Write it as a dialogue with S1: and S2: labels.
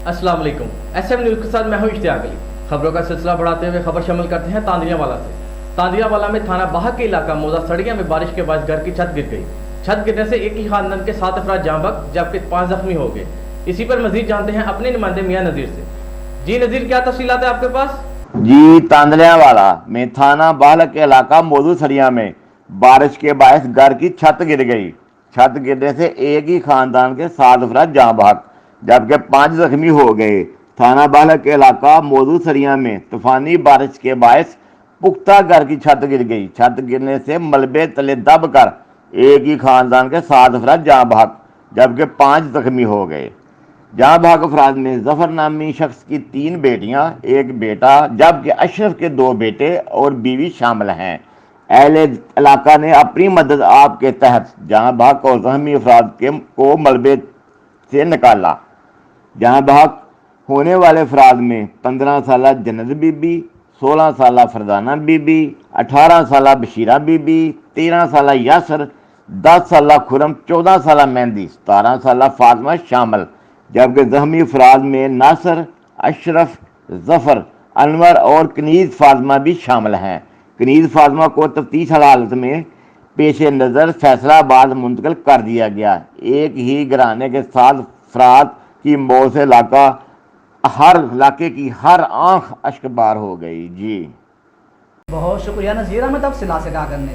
S1: अस्सलाम वालेकुम। SM news के साथ मैं हूं इश्तियाक अली। खबरों का सिलसिला बढ़ाते हुए खबर शामिल करते हैं तांदियावाला से। तांदियावाला में थाना बाहा के इलाका मोजा सड़िया में बारिश के बाद घर की छत गिर गई। छत गिरने से एक ही खानदान के 7 अफराद जाँ बहक जबकि 5 जख्मी हो गए। इसी पर मजीद जानते हैं अपने नुमाइंदे मियां नज़ीर से। जी नज़ीर, क्या तफसीलात है आपके पास?
S2: जी, तांदलियावाला में थाना बाहल के इलाका मौजूद सरिया में बारिश के बायस घर की छत गिर गई। छत गिरने से एक ही खानदान के 7 अफराद जाँ बहक जबकि 5 जख्मी हो गए। थाना बाहल के इलाका मौजूद सरिया में तूफानी बारिश के बायस पुख्ता घर की छत गिर गई। छत गिरने से मलबे तले दब कर एक ही खानदान के 7 अफराद जाँ बहक जबकि 5 जख्मी हो गए। जहाँ भाग अफराद में जफर नामी शख्स की 3 बेटियां, 1 बेटा जबकि अशरफ के 2 बेटे और बीवी शामिल हैं। अहले इलाका ने अपनी मदद आप के तहत जहाँ भाग और जख्मी अफराद को मलबे से निकाला। जहाँ भाग होने वाले अफराद में 15 साल जन्नत बीबी, 16 साल फरजाना बीबी, 18 साल बशीरा बीबी, 13 साल यासर, 10 साल खुरम, 14 साल मेहंदी, 17 साल फातिमा शामिल। जबकि जख्मी अफराद में नासर, अशरफ, जफर, अनवर और कनीज़ फातिमा भी शामिल हैं। कनीज़ फातिमा को तफ्तीश हालत में पेश नज़र फैसलाबाद मुंतकिल कर दिया गया। एक ही घराने के 7 अफराद की मौत से इलाके की हर आंख अश्कबार हो गई। जी
S3: बहुत शुक्रिया नज़ीर अहमद, अब सिला से क्या करने